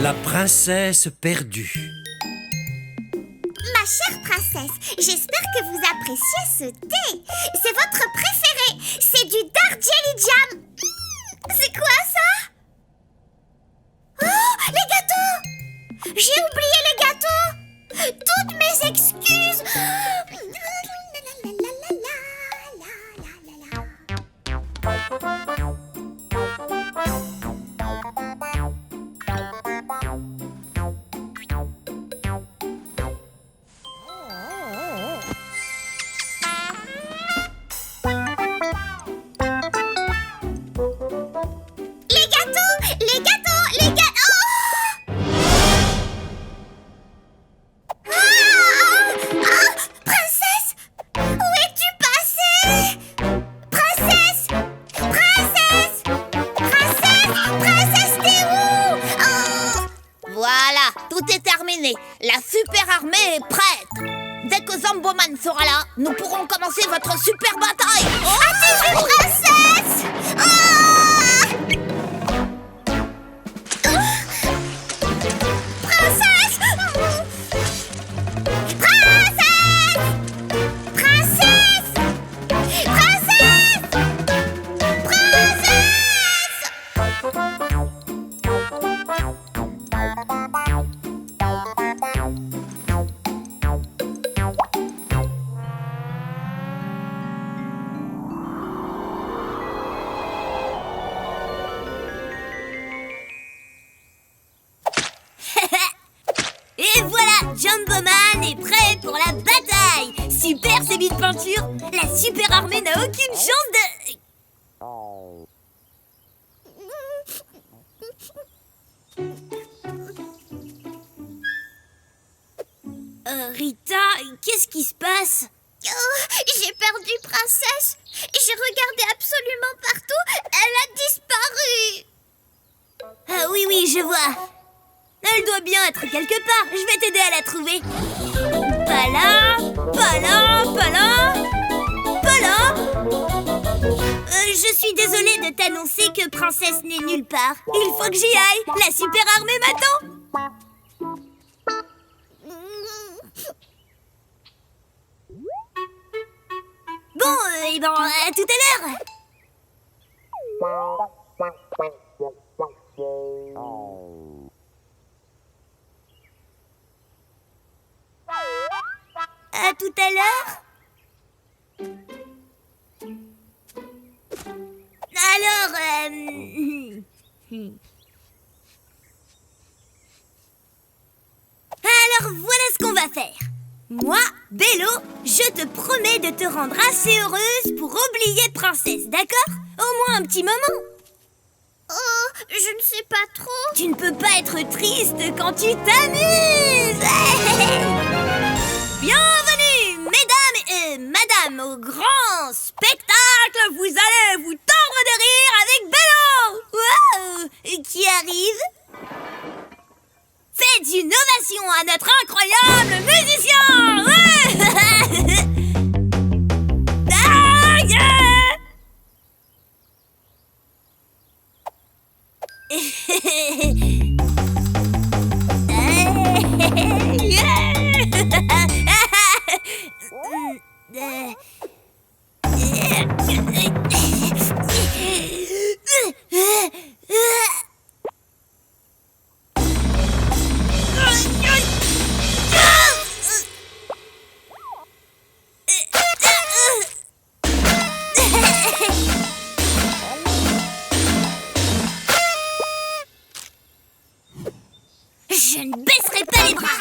La princesse perdue. Ma chère princesse, j'espère que vous appréciez ce thé. C'est votre préféré. C'est du Darjeeling Jam. C'est quoi ça? Oh, les gâteaux! J'ai oublié les gâteaux. Toutes mes excuses. La super armée est prête. Dès que Zamboman sera là, nous pourrons commencer votre super bataille. As-tu vu, princesse? Princesse! Princesse! Princesse! Princesse! Et voilà, Jumboman est prêt pour la bataille. Super, ces billes de peinture. La super armée n'a aucune chance de... Rita, qu'est-ce qui se passe? Oh, j'ai perdu princesse. J'ai regardé absolument partout. Elle a disparu. Ah oui, je vois. Elle doit bien être quelque part. Je vais t'aider à la trouver. Pas là, pas là, pas là, pas là. Je suis désolée de t'annoncer que princesse n'est nulle part. Il faut que j'y aille. La super armée m'attend. Bon, à tout à l'heure. À tout à l'heure. Alors, Alors, voilà ce qu'on va faire. Moi, Bello, je te promets de te rendre assez heureuse pour oublier Princesse, d'accord? Au moins un petit moment. Oh, je ne sais pas trop. Tu ne peux pas être triste quand tu t'amuses. Bienvenue, mesdames et madame, au grand spectacle. Vous allez vous tordre de rire avec Bello. Wow. Qui arrive? Faites une ovation à notre incroyable musicien. Ah, yeah. Je ne baisserai pas les bras.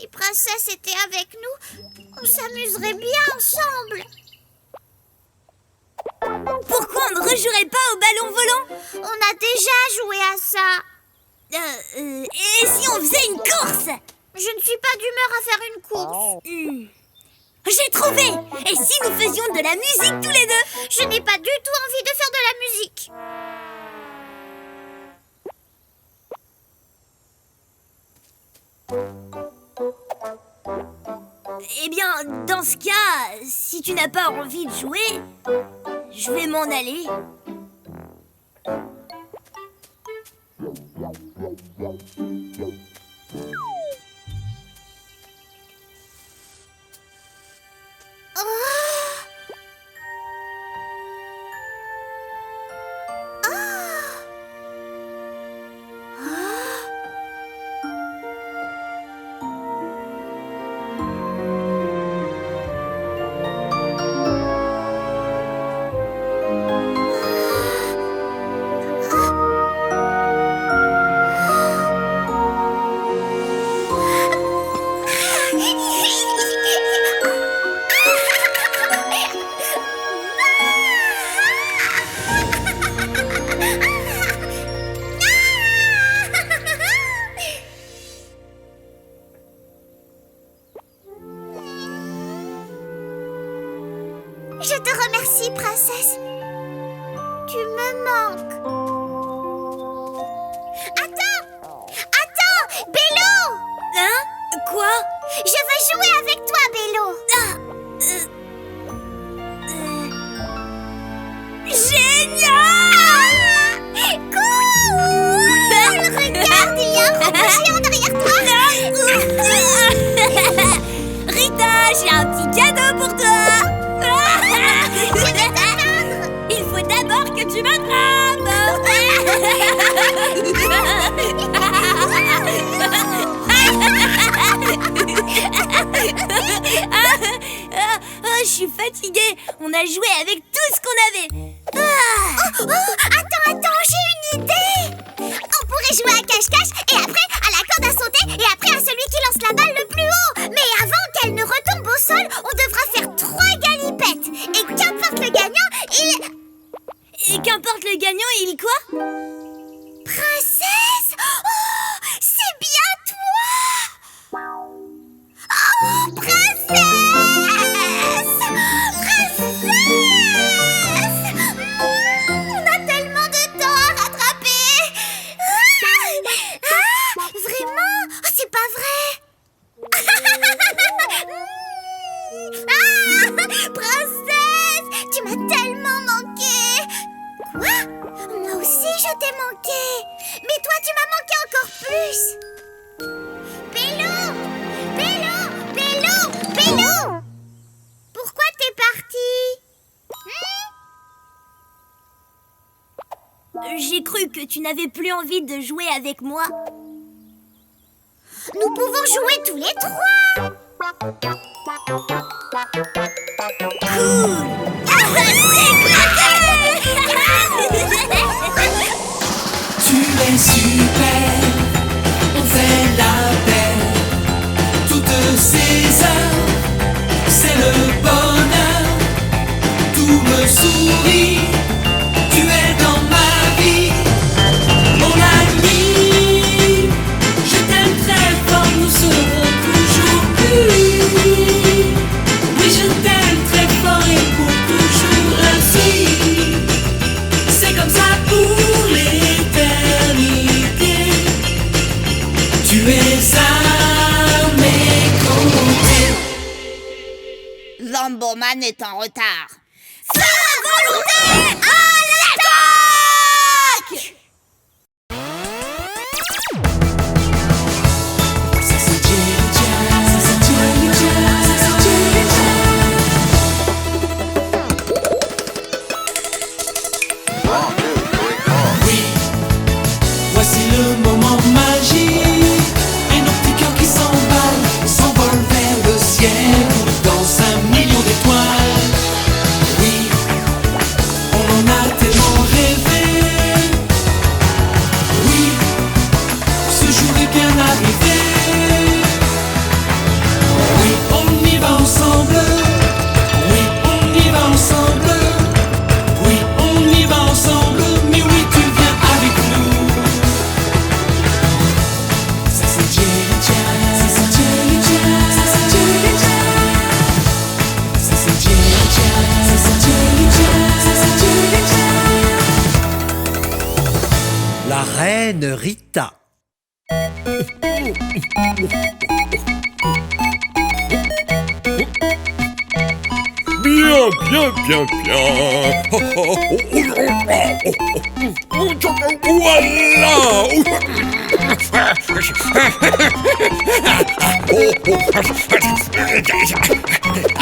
Si Princesse était avec nous, on s'amuserait bien ensemble. Pourquoi on ne rejouerait pas au ballon volant? On a déjà joué à ça. Et si on faisait une course? Je ne suis pas d'humeur à faire une course. J'ai trouvé! Et si nous faisions de la musique tous les deux? Je n'ai pas du tout envie de faire de la musique. Eh bien, dans ce cas, si tu n'as pas envie de jouer, je vais m'en aller. Je te remercie, Princesse. Tu me manques. Attends, Bello! Hein? Quoi? Je veux jouer avec toi, Bello. Génial! Cool! Regarde, il y a un robot géant derrière toi. Rita, j'ai un petit cadeau pour toi. Il faut d'abord que tu m'attrapes. Je suis fatiguée. On a joué avec tout ce qu'on avait. Attends, j'ai une idée. On pourrait jouer à cache-cache et après à la corde à sauter et après à celui qui lance la balle le plus haut. Mais avant qu'elle ne retombe au sol, on devra faire 3 galipettes. Et qu'importe le gagnant, Et qu'importe le gagnant, il quoi? Princesse! Oh, c'est bien toi! Oh, Princesse! Princesse! On a tellement de temps à rattraper! Vraiment? Oh, c'est pas vrai! Princesse! Tu m'as tellement manqué! Quoi? Moi aussi je t'ai manqué! Mais toi tu m'as manqué encore plus! Bello! Bello! Bello! Bello! Pourquoi t'es parti? J'ai cru que tu n'avais plus envie de jouer avec moi. Nous pouvons jouer tous les 3! Cool! Tu es super, on fait la paix. Toutes ces heures, c'est le bonheur. Tout me sourit, tu es dans ma vie. Mon ami, je t'aime très fort, nous serons toujours unis. Oui, je t'aime très fort et pour toujours ainsi. C'est comme ça pour l'éternité. Tu es à mes côtés. Lamboman est en retard. Ça c'est Jelly Jam, ça c'est Jelly Jam, ça c'est Jelly Jam. Oui, voici le moment magique. Et nos petits cœurs qui s'envolent vers le ciel dans 5 millions d'étoiles. Oui, on en a reine Rita. Bien, bien, bien, bien. Voilà.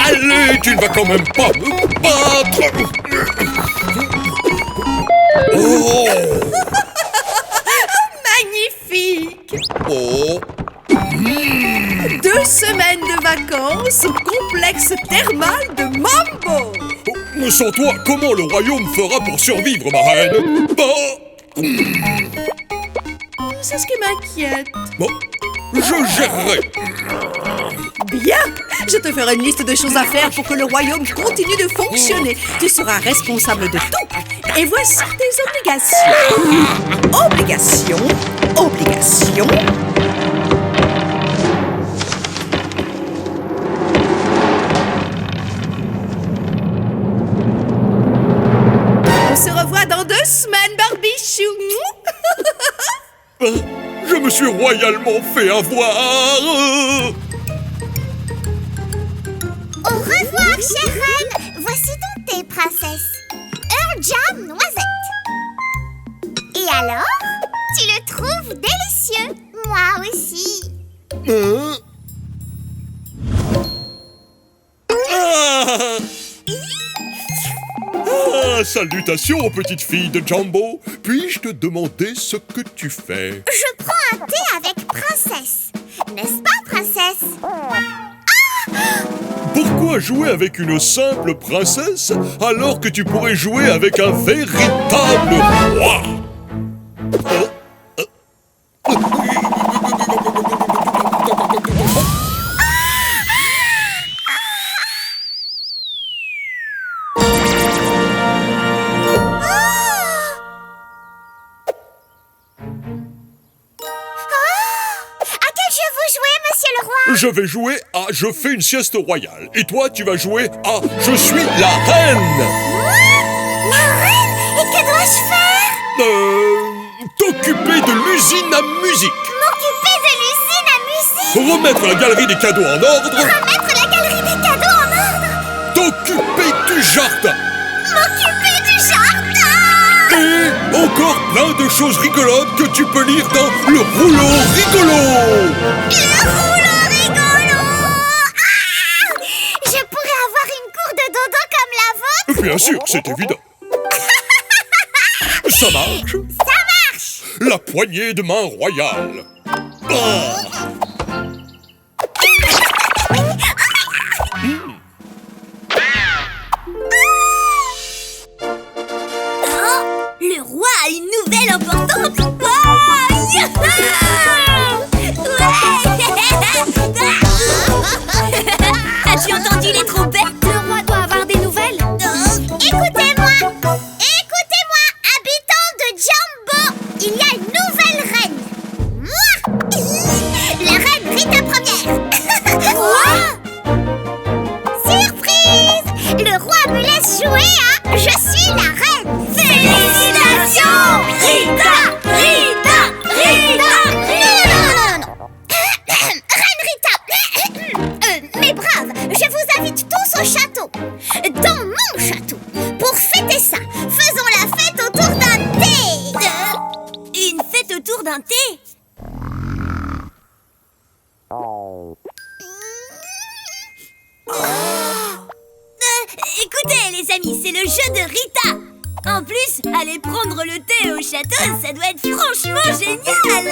Allez, tu ne vas quand même pas me battre. Oh. Magnifique! Oh. 2 semaines de vacances au complexe thermal de Mambo! Sans toi, comment le royaume fera pour survivre, ma reine? C'est ce qui m'inquiète. Bon, je gérerai. Bien! Je te ferai une liste de choses à faire pour que le royaume continue de fonctionner. Tu seras responsable de tout. Et voici tes obligations. Obligations, obligations. On se revoit dans 2 semaines, Barbichou. Je me suis royalement fait avoir. Au revoir, chère reine. Voici donc tes princesses. Un jam noisette. Et alors? Tu le trouves délicieux? Moi aussi. Salutations, petite fille de Jumbo. Puis-je te demander ce que tu fais? Je prends un thé avec princesse. N'est-ce pas, princesse? Pourquoi jouer avec une simple princesse alors que tu pourrais jouer avec un véritable roi? Je vais jouer à Je fais une sieste royale. Et toi, tu vas jouer à Je suis la reine. La reine? Et que dois-je faire? T'occuper de l'usine à musique. M'occuper de l'usine à musique? Remettre la galerie des cadeaux en ordre. Remettre la galerie des cadeaux en ordre? T'occuper du jardin. M'occuper du jardin? Et encore plein de choses rigolotes que tu peux lire dans le rouleau rigolo. Le rouleau rigolo! Je pourrais avoir une cour de dodo comme la vôtre? Bien sûr, c'est évident. Ça marche? Ça marche! La poignée de main royale. Le roi a une nouvelle importante. Oh, youhou! As-tu entendu les trompettes? Le roi doit avoir des nouvelles. Écoutez-moi! Écoutez-moi, habitants de Jumbo! Il y a une nouvelle reine! Moi! La reine Rita Première! Quoi? Surprise! Le roi me laisse jouer à Je suis la reine! Félicitations! Rita! Rita! Rita! Non! Reine Rita! Mes braves, je vous invite tous au château! Dans mon château! Pour fêter ça, faisons la fête autour d'un thé! Une fête autour d'un thé? Écoutez les amis, c'est le jeu de Rita. En plus, aller prendre le thé au château, ça doit être franchement génial.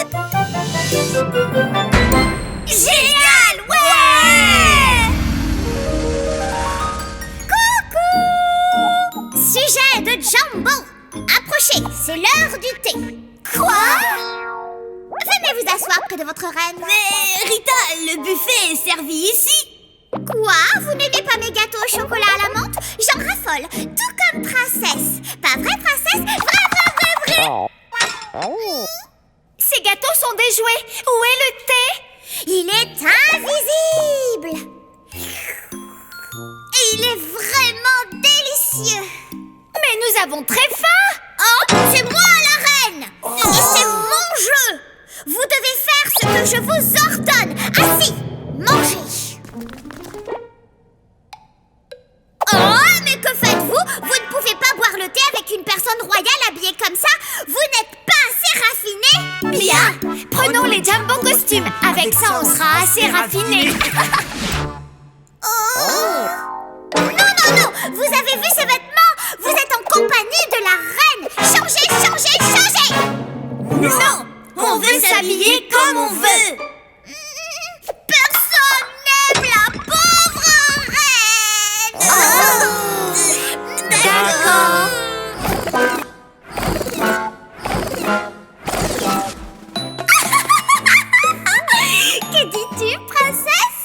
Génial, ouais! Coucou! Sujet de Jumbo! Approchez, c'est l'heure du thé! Quoi? Venez vous asseoir près de votre reine. Mais Rita, le buffet est servi ici. Quoi? Vous n'aimez pas mes gâteaux au chocolat à la menthe? J'en raffole, tout comme princesse. Pas vrai, princesse? Vrai! Ces gâteaux sont déjoués. Où est le thé? Il est invisible. Et il est vraiment délicieux. Mais nous avons très faim. Oh, c'est moi la reine. Et c'est mon que je vous ordonne. Ainsi, mangez. Oh, mais que faites-vous? Vous ne pouvez pas boire le thé avec une personne royale habillée comme ça. Vous n'êtes pas assez raffiné. Bien, prenons les jumbo costumes. Avec ça, on sera assez raffinés. Non, vous avez vu ces vêtements? Vous êtes en compagnie de la reine. Changez. Non, on veut s'habiller comme on veut. Personne n'aime la pauvre reine. D'accord. Que dis-tu, princesse?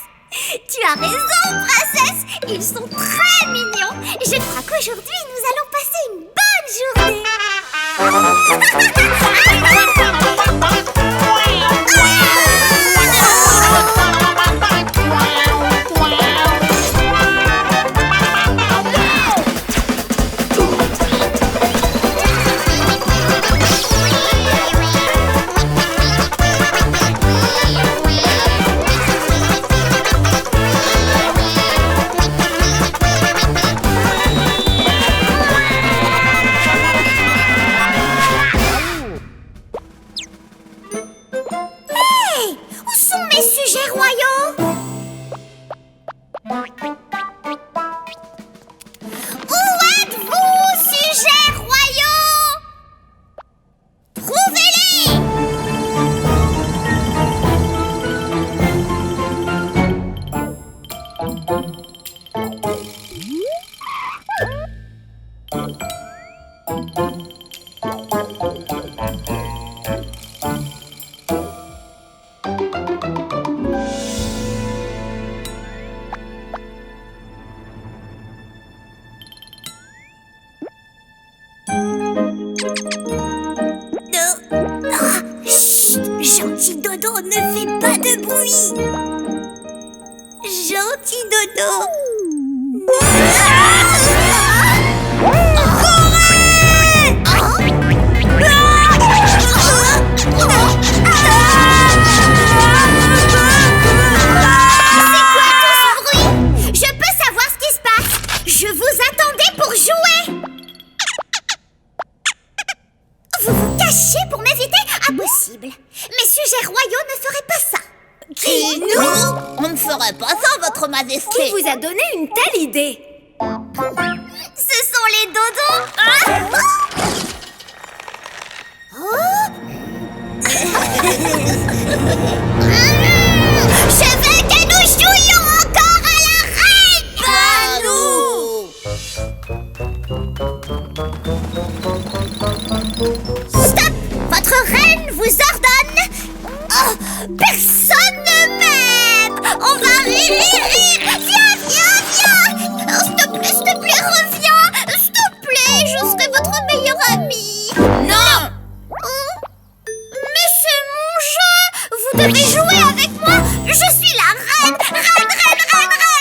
Tu as raison, princesse. Ils sont très mignons. Je crois qu'aujourd'hui, nous allons passer une bonne journée. Où sont mes sujets royaux? Où êtes-vous, sujets royaux? Trouvez-les! Chut, gentil dodo, ne fais pas de bruit. Gentil dodo. Je peux savoir ce qui se passe. Je vous attendais pour jouer. Vous vous cachez pour m'éviter? Impossible. Mes sujets royaux ne feraient pas ça. Qui, nous? On ne ferait pas ça, votre majesté. Qui vous a donné une telle idée? Ce sont les dodos. Je veux que nous jouions encore à la reine. Pas nous. Stop! Votre reine vous ordonne. Oh, personne ne m'aime. On va rire. Viens. Oh, s'il te plaît, reviens. S'il te plaît, je serai votre meilleure amie. Non. Oh, mais c'est mon jeu. Vous devez jouer avec moi. Je suis la reine. Reine. Non!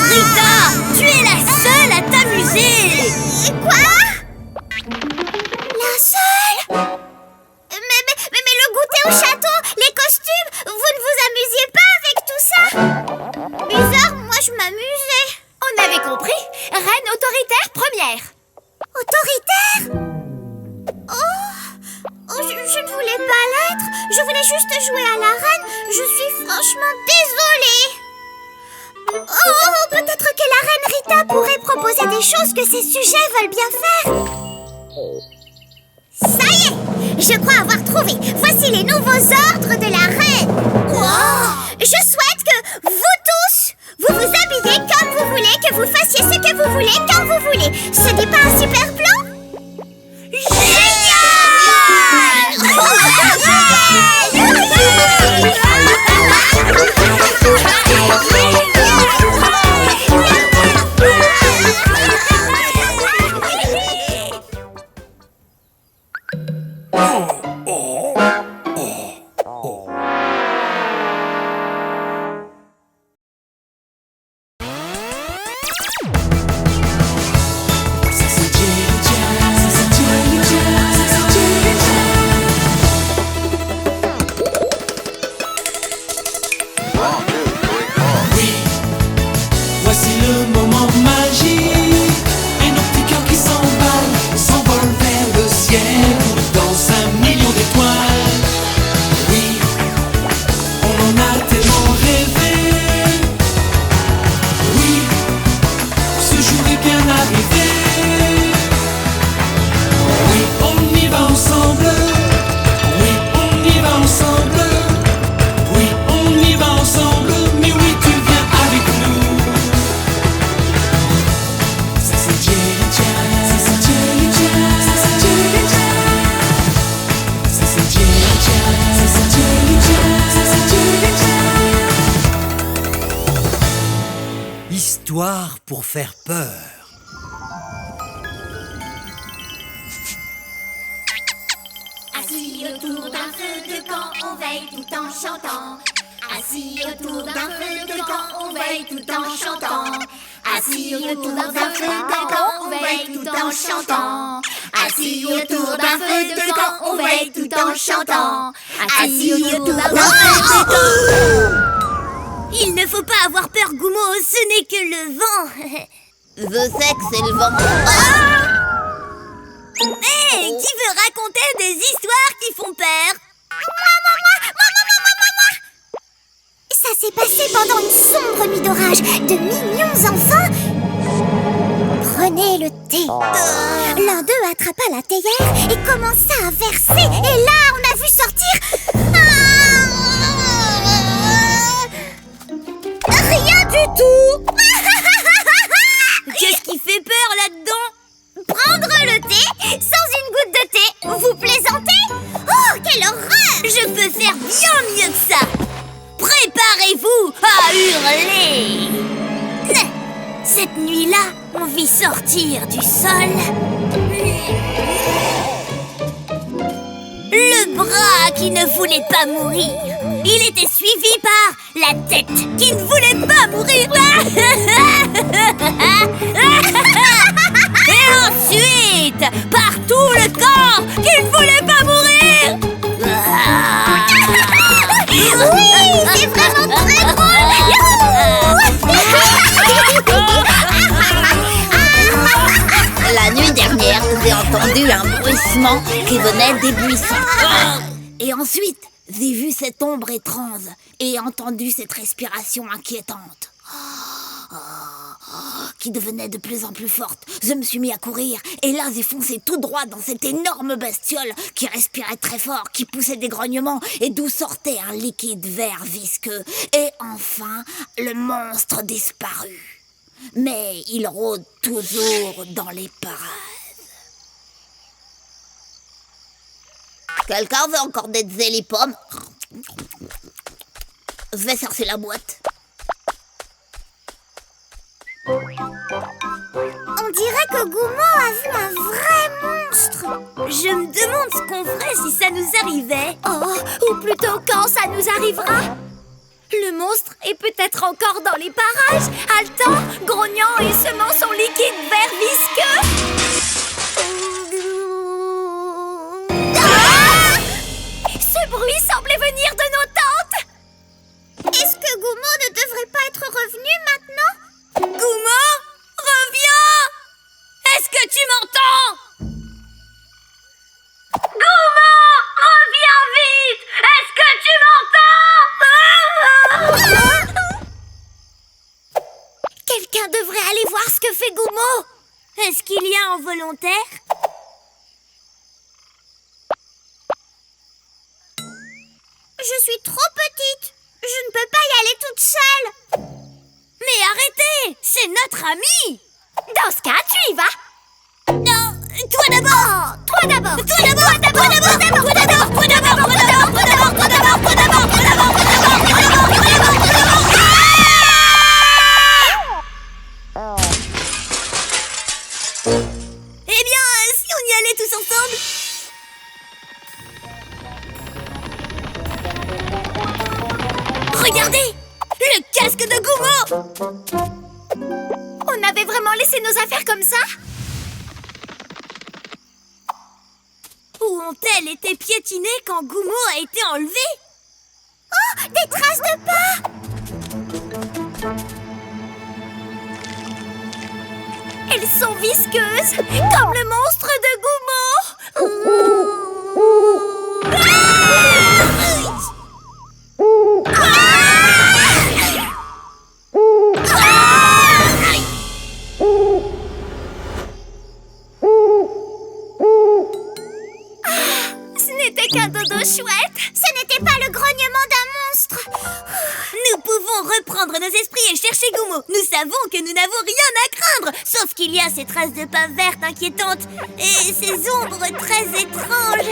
Rita, tu es la seule à t'amuser. Quoi? La seule? Mais le goûter au château, les costumes, vous ne vous amusiez pas avec tout ça? Bizarre, moi je m'amusais. On avait compris. Reine autoritaire première. Autoritaire? Oh, je ne voulais pas l'être. Je voulais juste jouer à la reine. Je suis franchement désolée. Oh, peut-être que la reine Rita pourrait proposer des choses que ses sujets veulent bien faire. Ça y est, je crois avoir trouvé. Voici les nouveaux ordres de la reine. Je souhaite que vous tous, vous vous habillez comme vous voulez, que vous fassiez ce que vous voulez, quand vous voulez. Ce n'est pas un super plan? histoire pour faire peur. Assis autour d'un feu de camp, on veille tout en chantant. Assis autour d'un feu de camp, on veille tout en chantant. Assis autour d'un feu de camp, on veille tout en chantant. Assis autour d'un feu de camp, on veille tout en chantant. Assis autour d'un feu de camp. Il ne faut pas avoir peur, Goumo, ce n'est que le vent. Je sais que c'est le vent. Hé, qui veut raconter des histoires qui font peur? Ça s'est passé pendant une sombre nuit d'orage. De mignons enfants prenaient le thé. L'un d'eux attrapa la théière et commença à verser. Et là, on a vu sortir... rien du tout. Qu'est-ce qui fait peur là-dedans? Prendre le thé sans une goutte de thé. Vous plaisantez? Oh, quelle horreur! Je peux faire bien mieux que ça. Préparez-vous à hurler. Cette nuit-là, on vit sortir du sol le bras qui ne voulait pas mourir. Il était suivi par la tête qui ne voulait pas mourir. Et ensuite, par tout le corps qui ne voulait pas mourir. Oui, c'est vraiment très drôle. La nuit dernière, j'ai entendu un bruissement qui venait des buissons. Et ensuite, j'ai vu cette ombre étrange et entendu cette respiration inquiétante qui devenait de plus en plus forte. Je me suis mis à courir et là j'ai foncé tout droit dans cette énorme bestiole qui respirait très fort, qui poussait des grognements et d'où sortait un liquide vert visqueux. Et enfin, le monstre disparut. Mais il rôde toujours dans les parages. Quelqu'un veut encore des zélipommes? Je vais chercher la boîte. On dirait que Goumo a vu un vrai monstre. Je me demande ce qu'on ferait si ça nous arrivait. Oh, ou plutôt quand ça nous arrivera. Le monstre est peut-être encore dans les parages, haletant, grognant et semant son liquide vert visqueux. Ce bruit semblait venir de nos tentes. Est-ce que Goumo ne devrait pas être revenu maintenant? Goumo, reviens! Est-ce que tu m'entends? Goumo, reviens vite! Est-ce que tu m'entends? Quelqu'un devrait aller voir ce que fait Goumo. Est-ce qu'il y a un volontaire? Je suis trop petite. Je ne peux pas y aller toute seule. Mais arrêtez! C'est notre ami! Dans ce cas, tu y vas. Non, toi d'abord! Toi d'abord. Toi d'abord! Toi d'abord! Toi d'abord! Toi d'abord! Toi d'abord! Toi d'abord! Toi d'abord! Toi d'abord! Toi d'abord! Toi d'abord! Toi d'abord! Toi d'abord! Toi d'abord! Toi d'abord! Eh bien, si on y allait tous ensemble? Regardez! Le casque de Goumo! On avait vraiment laissé nos affaires comme ça? Où ont-elles été piétinées quand Goumo a été enlevé? Oh, des traces de pas! Elles sont visqueuses, comme le monstre de Goumo! Ce n'était qu'un dodo chouette! Ce n'était pas le grognement d'un monstre! Nous pouvons reprendre nos esprits et chercher Goumo. Nous savons que nous n'avons rien à craindre, sauf qu'il y a ces traces de pas vertes inquiétantes et ces ombres très étranges.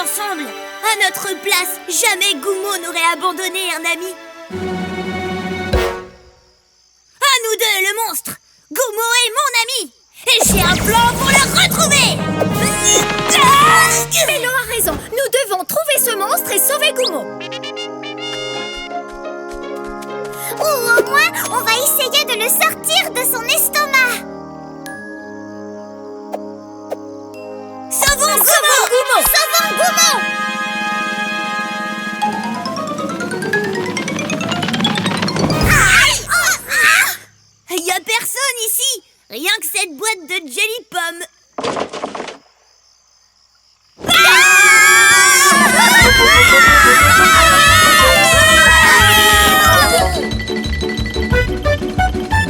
ensemble. À notre place, jamais Goumo n'aurait abandonné un ami. À nous deux, le monstre. Goumo est mon ami. Et j'ai un plan pour le retrouver. Bello a raison. Nous devons trouver ce monstre et sauver Goumo. Ou au moins, on va essayer de le sortir de son estomac. Sauvons Goumo! Sauvons Goumo! Y a personne ici. Rien que cette boîte de Jelly Pomme.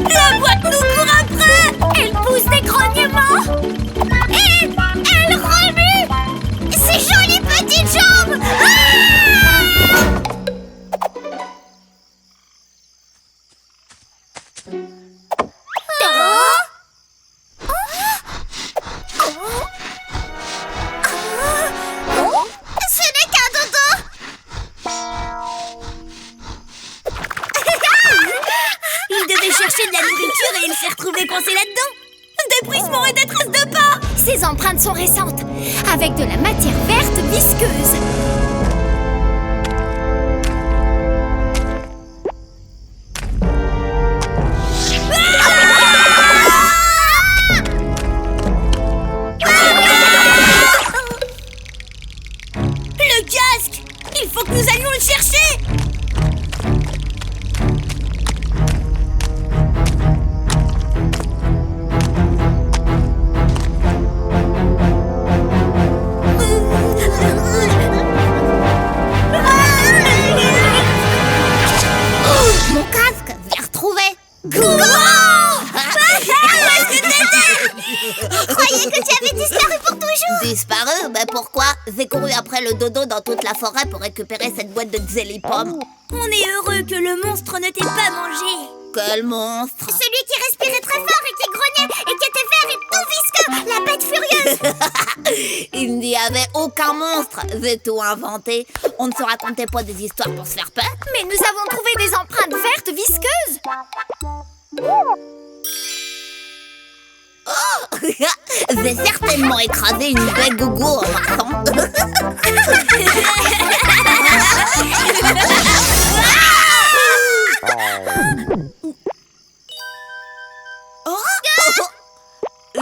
La boîte nous court après. Elle pousse des grognements. Et elle remue ses jolies petites jambes. Ce n'est qu'un dodo. Il devait chercher de la nourriture et il s'est retrouvé coincé là-dedans. Des bruissements et des traces de pas. Ces empreintes sont récentes, avec de la matière verte visqueuse. Le casque. Il faut que nous allions le chercher. Mon casque, j'ai retrouvé. Goumo! Je croyais que tu avais disparu pour toujours. Disparu? Ben pourquoi? J'ai couru après le dodo dans toute la forêt pour récupérer cette boîte de Jelly Pomme. On est heureux que le monstre ne t'ait pas mangé. Quel monstre! Celui qui respirait très fort et qui grognait et qui était vert et tout visqueux, la bête furieuse. Il n'y avait aucun monstre, j'ai tout inventé. On ne se racontait pas des histoires pour se faire peur. Mais nous avons trouvé des empreintes vertes visqueuses. J'ai certainement écrasé une baie gougou en marchant.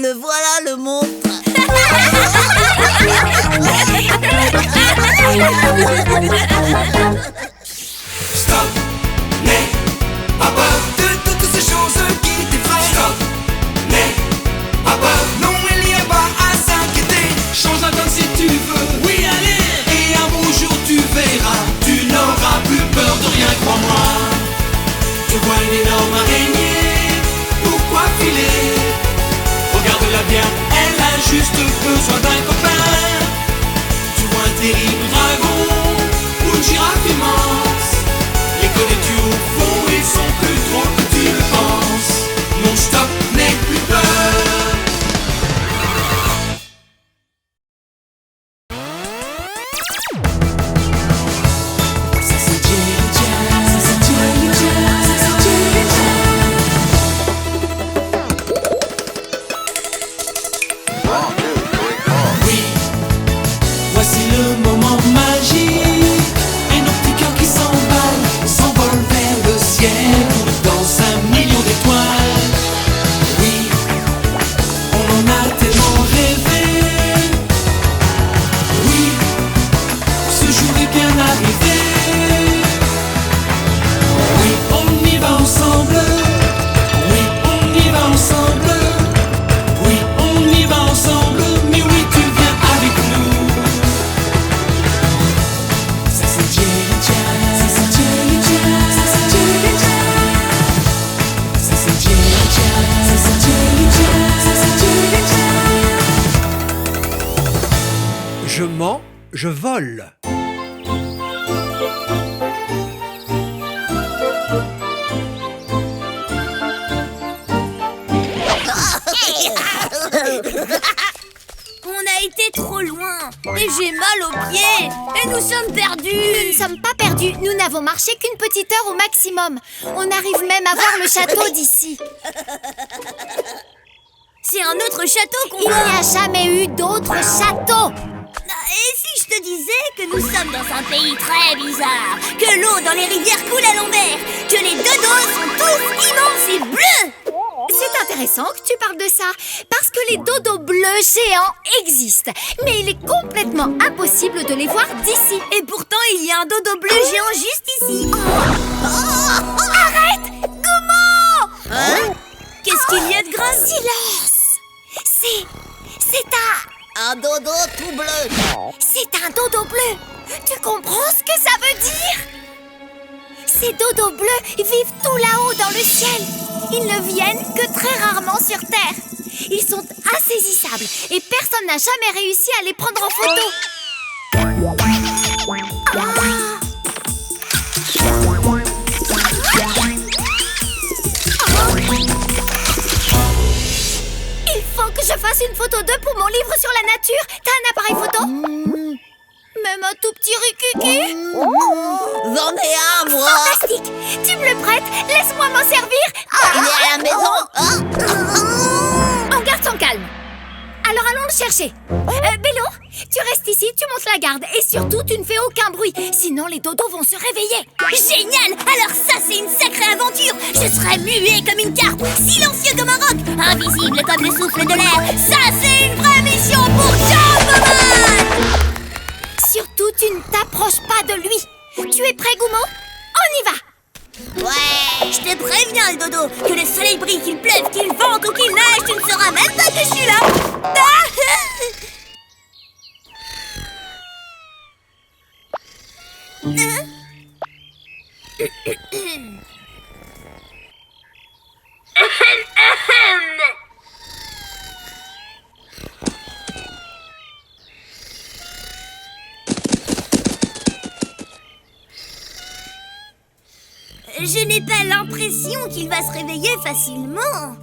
Le voilà, le monstre. Stop, n'aie pas peur de toutes ces choses qui t'effraient. Stop, n'aie pas peur, non il n'y a pas à s'inquiéter. Change la donne si tu veux, oui allez. Et un beau jour tu verras, tu n'auras plus peur de rien, crois-moi. Tu vois une énorme araignée, pourquoi filer? Regarde-la bien, elle a juste besoin d'un copain. Tu vois un terrible dragon ou une girafe immense. Les connais-tu au fond, ils sont plus drôles que tu le penses. Non stop, n'aie plus peur. Ça c'est Jelly Jazz, c'est Jelly Jazz, c'est Jelly Jazz. Oui, voici le moment magique. Et nos petits cœurs qui s'emballent s'envolent vers le ciel dans 5 millions d'étoiles. Oui, on en a tellement rêvé. Oui, ce jour est bien arrivé. Oui, on y va ensemble. Oui, on y va ensemble. Oui, on y va ensemble. Mais oui, tu viens avec nous. Ça c'est Jelly Jazz, ça c'est Jelly Jazz, ça c'est Jelly Jazz. Ça c'est Jelly Jazz, ça c'est Jelly Jazz, ça c'est Jelly Jazz. Je mens, je vole. On a été trop loin. Et j'ai mal aux pieds. Et nous sommes perdus. Nous ne sommes pas perdus. Nous n'avons marché qu'une petite heure au maximum. On arrive même à voir le château d'ici. C'est un autre château qu'on Il voit. n'y a jamais eu d'autre château. Et si je te disais que nous sommes dans un pays très bizarre, que l'eau dans les rivières coule à l'envers, que les dodos sont tous immenses et bleus? C'est intéressant que tu parles de ça, parce que les dodos bleus géants existent, mais il est complètement impossible de les voir d'ici. Et pourtant, il y a un dodo bleu géant juste ici. Arrête, Goumon! Hein? Qu'est-ce qu'il y a de grave? Silence! C'est Un dodo tout bleu. C'est un dodo bleu. Tu comprends ce que ça veut dire? Ces dodos bleus vivent tout là-haut dans le ciel. Ils ne viennent que très rarement sur Terre. Ils sont insaisissables et personne n'a jamais réussi à les prendre en photo. Il faut que je fasse une photo d'eux pour mon livre sur la nature. T'as un appareil photo? Même un tout petit rikiki? J'en ai un, moi. Fantastique! Tu me le prêtes? Laisse-moi m'en servir. Il est à la maison. On garde son calme. Alors allons le chercher. Bello, tu restes ici, tu montes la garde. Et surtout, tu ne fais aucun bruit. Sinon, les dodos vont se réveiller. Génial! Alors ça, c'est une sacrée aventure! Je serai muet comme une carpe, silencieux comme un roc, invisible comme le souffle de l'air. Ça, c'est une vraie mission pour Jumboman! Surtout, tu ne t'approches pas de lui. Tu es prêt, Goumon? On y va. Ouais. Je te préviens, le dodo, que le soleil brille, qu'il pleuve, qu'il vente ou qu'il neige, tu ne sauras même pas que je suis là! Je n'ai pas l'impression qu'il va se réveiller facilement.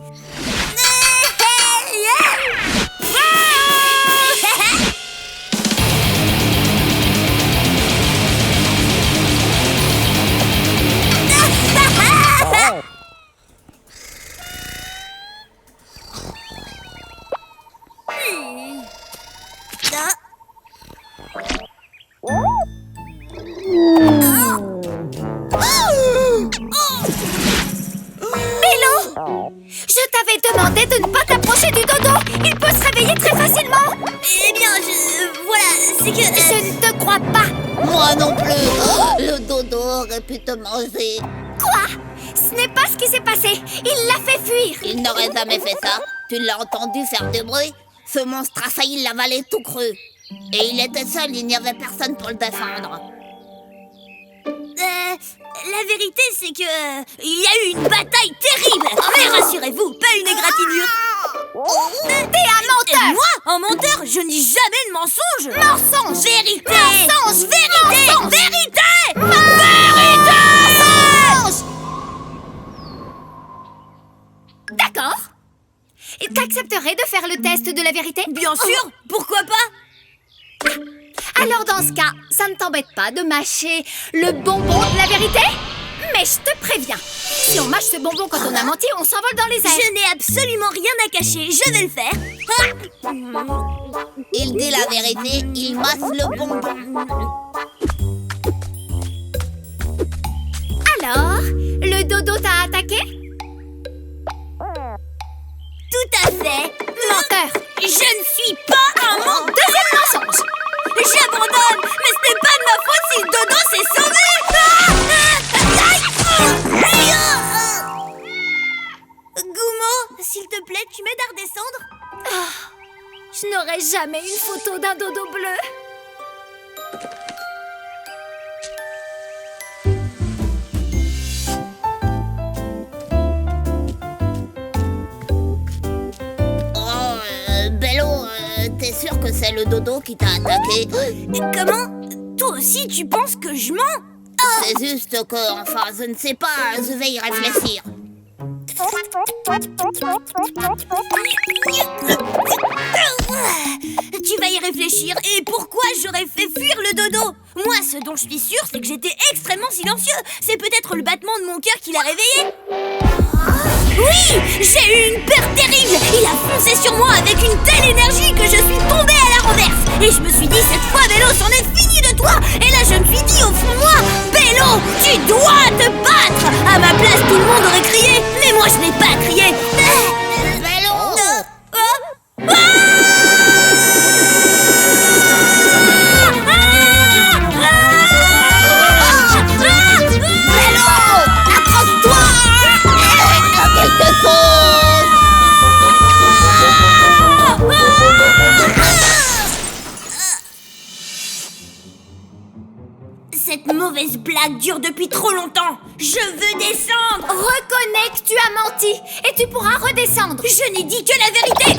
Je t'avais demandé de ne pas t'approcher du dodo. Il peut se réveiller très facilement. Eh bien, voilà, c'est que... Je ne te crois pas. Moi non plus. Oh, le dodo aurait pu te manger. Quoi? Ce n'est pas ce qui s'est passé. Il l'a fait fuir. Il n'aurait jamais fait ça. Tu l'as entendu faire du bruit? Ce monstre a failli l'avaler tout cru. Et il était seul, il n'y avait personne pour le défendre. La vérité, c'est que... il y a eu une bataille terrible. Mais rassurez-vous, pas une égratignure. T'es un menteur. Moi, un menteur, je ne dis jamais de mensonge. Mensonge. Vérité. Mensonge. Vérité. Mensonge. Vérité. Mensonge. D'accord. Et t'accepterais de faire le test de la vérité? Bien sûr, pourquoi pas? Alors dans ce cas, ça ne t'embête pas de mâcher le bonbon de la vérité? Mais je te préviens, si on mâche ce bonbon quand on a menti, on s'envole dans les airs. Je n'ai absolument rien à cacher, je vais le faire. Il dit la vérité, il masse le bonbon. Alors, le dodo t'a attaqué? Tout à fait. Menteur. Je ne suis pas un menteur. Deuxième mensonge. J'abandonne, mais ce n'est pas de ma faute si le dodo s'est sauvé. Goumon, s'il te plaît, tu m'aides à redescendre? Je n'aurai jamais une photo d'un dodo bleu. Bello, t'es sûr que c'est le dodo qui t'a attaqué? Comment? Toi aussi, tu penses que je mens? C'est juste que, enfin, je ne sais pas, je vais y réfléchir. Tu vas y réfléchir. Et pourquoi j'aurais fait fuir le dodo? Moi, ce dont je suis sûre, c'est que j'étais extrêmement silencieux. C'est peut-être le battement de mon cœur qui l'a réveillé. Oui, j'ai eu une peur terrible. Il a foncé sur moi avec une telle énergie que je suis tombée à la renverse. Et je me suis dit, cette fois, Bello, c'en est fini de toi. Et là, je me suis dit au fond de moi, Bello, tu dois te battre. À ma place, tout le monde aurait crié. Mais moi, je n'ai pas crié. Cette mauvaise blague dure depuis trop longtemps. Je veux descendre. Reconnais que tu as menti et tu pourras redescendre. Je n'ai dit que la vérité.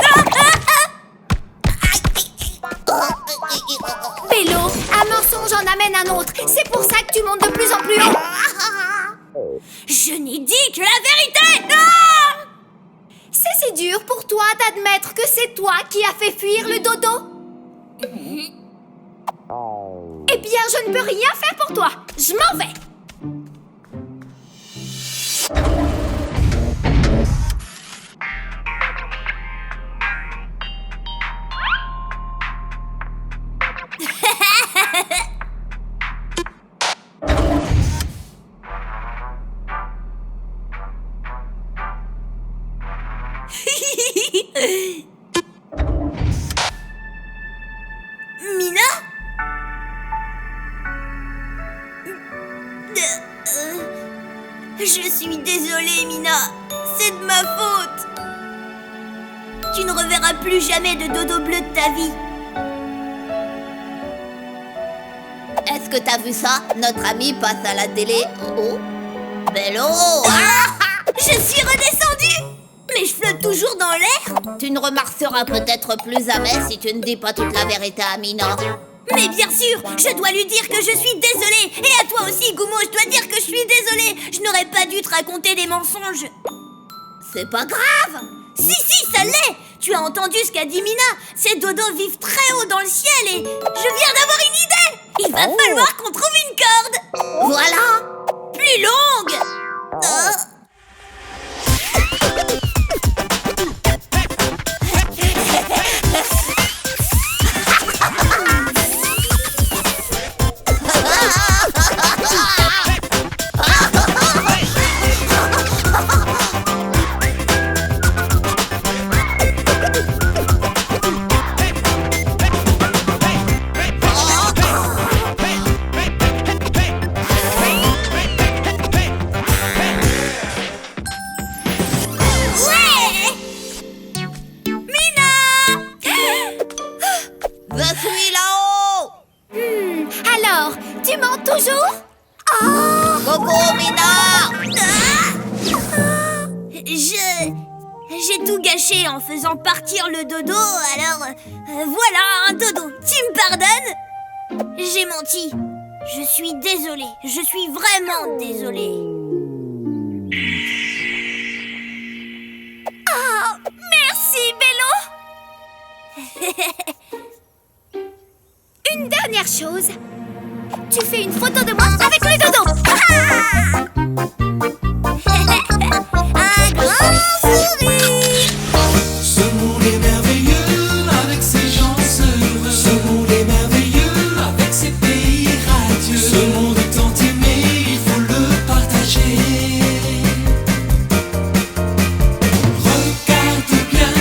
Bello, un mensonge en amène un autre. C'est pour ça que tu montes de plus en plus haut. Je n'ai dit que la vérité. Non! C'est si dur pour toi d'admettre que c'est toi qui as fait fuir le dodo? Eh bien, je ne peux rien faire pour toi. Je m'en vais. Mina? Je suis désolée, Mina. C'est de ma faute. Tu ne reverras plus jamais de dodo bleu de ta vie. Est-ce que t'as vu ça? Notre ami passe à la télé. Oh, Bello! Je suis redescendue. Mais je flotte toujours dans l'air. Tu ne remarqueras peut-être plus jamais si tu ne dis pas toute la vérité à Mina. Mais bien sûr, je dois lui dire que je suis désolée. Et à toi aussi, Goumo, je dois dire que je suis désolée. Je n'aurais pas dû te raconter des mensonges. C'est pas grave. Si, ça l'est. Tu as entendu ce qu'a dit Mina. Ces dodos vivent très haut dans le ciel et je viens d'avoir une idée. Il va falloir qu'on trouve une corde. Voilà. Plus longue. Toujours? Coucou, Mina! J'ai tout gâché en faisant partir le dodo, alors voilà un dodo. Tu me pardonnes? J'ai menti. Je suis désolée. Je suis vraiment désolée. Oh, merci, Bello. Une dernière chose. Tu fais une photo de moi avec le dodo. Un grand sourire. Ce monde est merveilleux avec ses gens heureux. Ce monde est merveilleux avec ses pays radieux. Ce monde est tant aimé, il faut le partager. Regarde bien,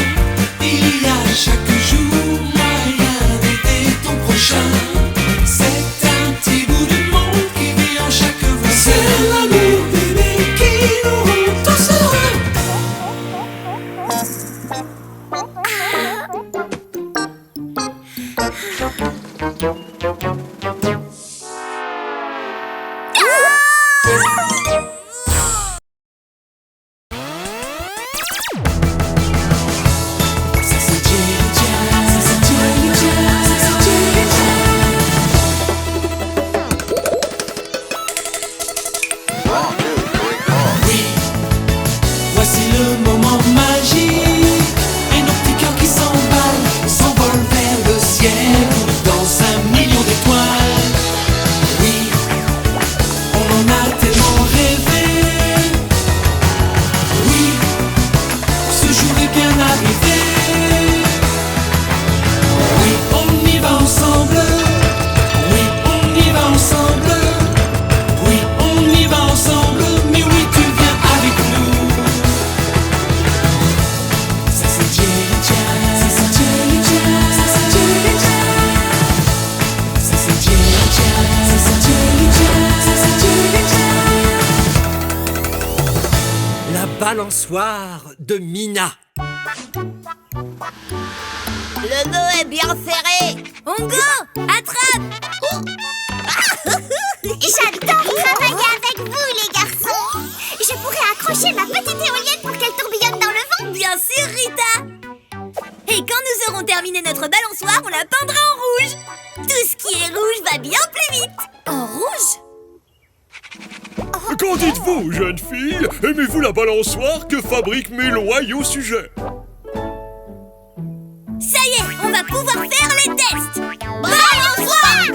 il y a chaque jour moyen d'aider ton prochain. C'est un petit bout du monde qui vit en chaque voisin. C'est l'amour. balançoire de Mina. Le nœud est bien serré. Hongo, attrape! J'adore travailler avec vous, les garçons. Je pourrais accrocher ma petite éolienne pour qu'elle tourbillonne dans le vent. Bien sûr, Rita! Et quand nous aurons terminé notre balançoire, on la peindra en rouge. Tout ce qui est rouge va bien plus vite. En rouge? Qu'en dites-vous, jeune fille? Aimez-vous la balançoire que fabrique mes loyaux sujets? Ça y est, on va pouvoir faire les tests. Balançoire!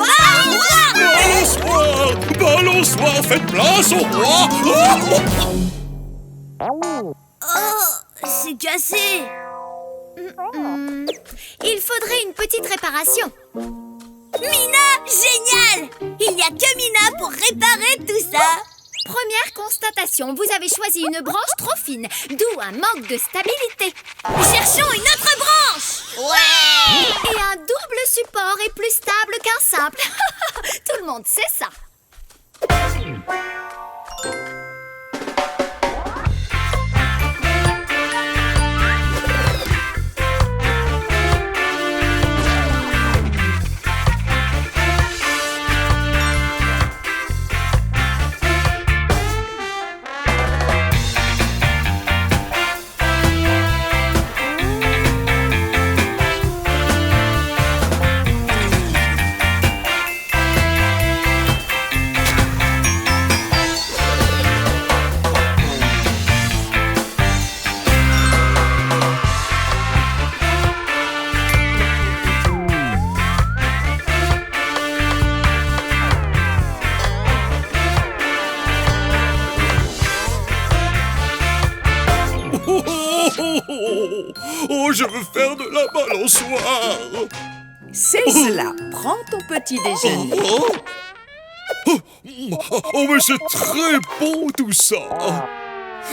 Balançoire! Balançoire, faites place au roi! Oh, c'est cassé. Il faudrait une petite réparation. Mina, génial! Il n'y a que Mina pour réparer tout ça. Première constatation, vous avez choisi une branche trop fine, d'où un manque de stabilité. Cherchons une autre branche. Ouais. Et un double support est plus stable qu'un simple. Tout le monde sait ça. Oh, je veux faire de la balançoire! C'est cela. Prends ton petit déjeuner. Oh, mais c'est très bon tout ça!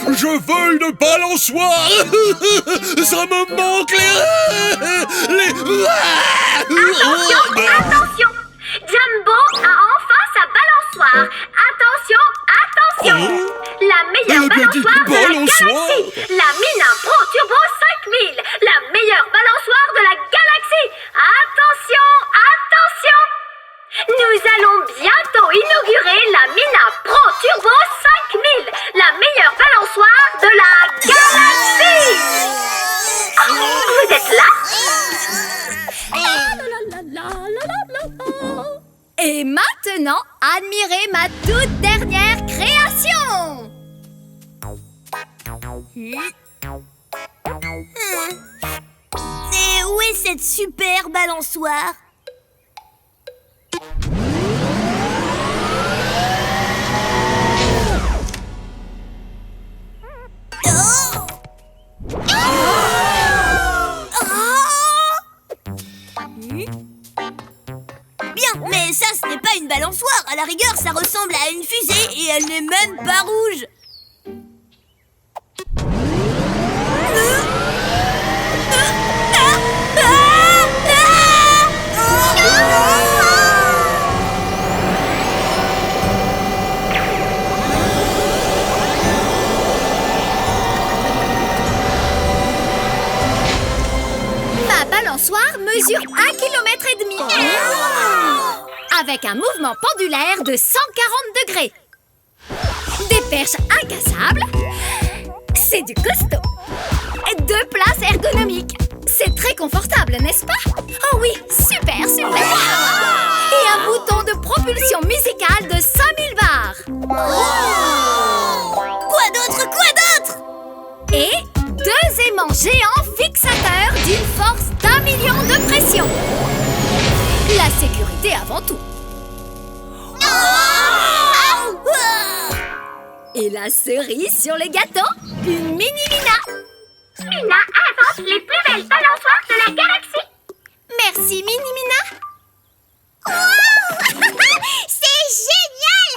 Je veux une balançoire! Ça me manque les... Attention! Jumbo a enfin sa balançoire. Attention! La meilleure balançoire de la galaxie. La Mina Pro Turbo 5000. La meilleure balançoire de la galaxie. Attention! Nous allons bientôt inaugurer la Mina Pro Turbo 5000. La meilleure balançoire de la galaxie. Vous êtes là? Et maintenant, admirez ma toute dernière création. Et où est cette super balançoire? Bien, mais ça, ce n'est pas une balançoire. À la rigueur, ça ressemble à une fusée et elle n'est même pas rouge. Ma balançoire mesure 1,5 km. Avec un mouvement pendulaire de 140 degrés. Des perches incassables. C'est du costaud. Et 2 places ergonomiques. C'est très confortable, n'est-ce pas? Oh oui, super! Et un bouton de propulsion musicale de 5000 bars. Quoi d'autre? Et 2 aimants géants fixateurs d'une force d'1 million de pression. La sécurité avant tout. Et la cerise sur les gâteaux, une mini Mina. Mina invente les plus belles balançoires de la galaxie. Merci mini Mina. C'est génial.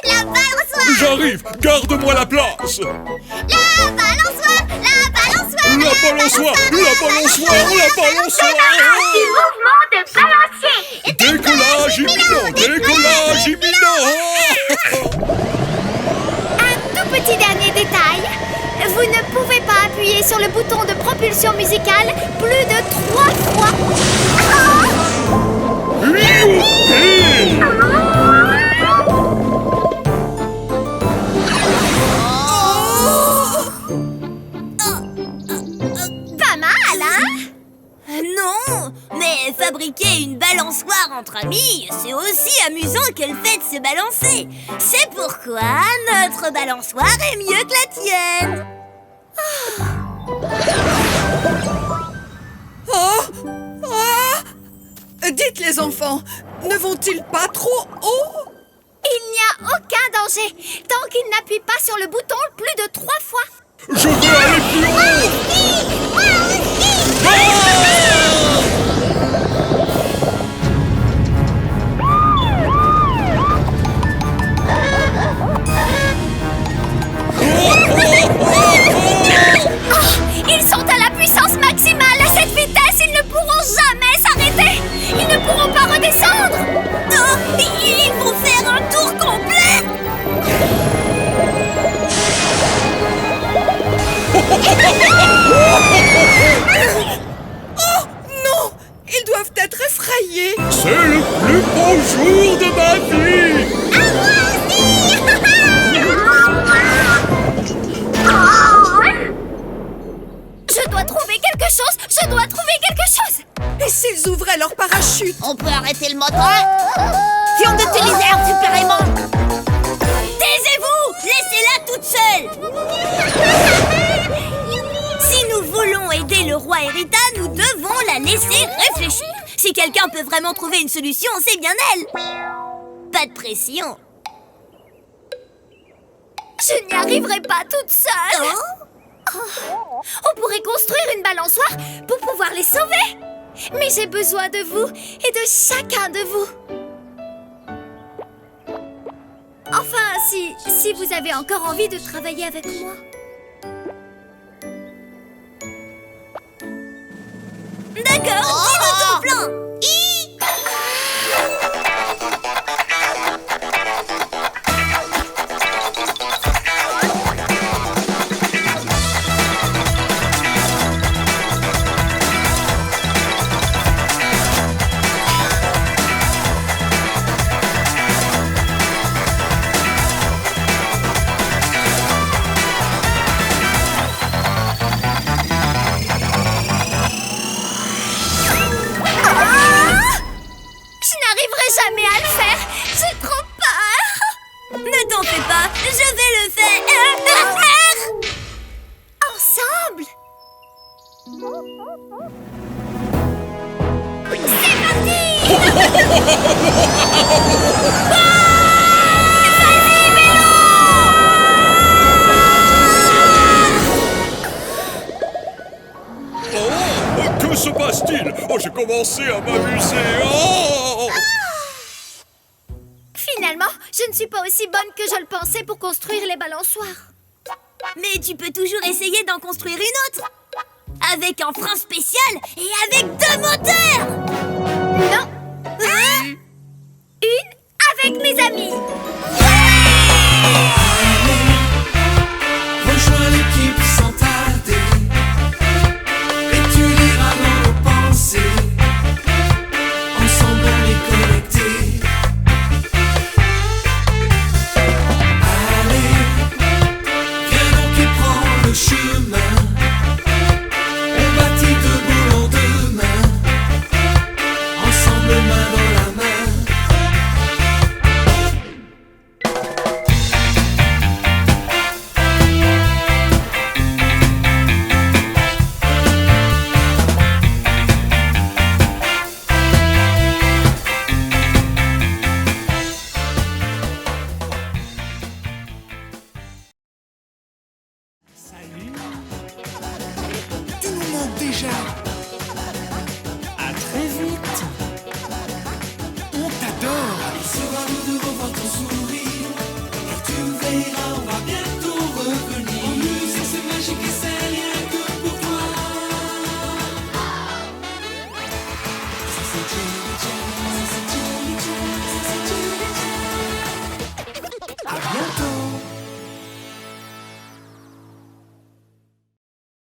La balançoire. J'arrive! Garde-moi la place! La balançoire. La balançoire! Du mouvement de balancier. Décollage imminent! Un tout petit dernier détail. Vous ne pouvez pas appuyer sur le bouton de propulsion musicale plus de 3 fois. Pas mal, hein? Non, mais fabriquer une balançoire entre amis, c'est aussi amusant que le fait de se balancer. C'est pourquoi notre balançoire est mieux que la tienne. Dites les enfants, ne vont-ils pas trop haut? Il n'y a aucun danger tant qu'il n'appuie pas sur le bouton plus de 3 fois. Je veux aller plus haut. Ils sont à la puissance maximale. À cette vitesse, ils ne pourront jamais s'arrêter. Ils ne pourront pas redescendre. Oh, ils vont faire un tour complet. Oh non! Ils doivent être effrayés! C'est le plus beau jour de ma vie. Je dois trouver quelque chose. Je dois trouver quelque chose. Et s'ils ouvraient leur parachute? On peut arrêter le moteur? Si on utilisait un super aimant? Taisez-vous! Laissez-la toute seule. Si nous voulons aider le roi Hérita, nous devons la laisser réfléchir. Si quelqu'un peut vraiment trouver une solution, c'est bien elle. Pas de pression. Je n'y arriverai pas toute seule. On pourrait construire une balançoire pour pouvoir les sauver. Mais j'ai besoin de vous et de chacun de vous. Enfin, si vous avez encore envie de travailler avec moi. D'accord, dis-nous ton plan. Jamais à le faire. J'ai trop peur. Ne t'en fais pas, je vais le faire. Ensemble. C'est parti. Vas-y, Mélo. Oh, que se passe-t-il? Oh, j'ai commencé à m'amuser. Oh! Finalement, je ne suis pas aussi bonne que je le pensais pour construire les balançoires. Mais tu peux toujours essayer d'en construire une autre. Avec un frein spécial et avec 2 moteurs. Non,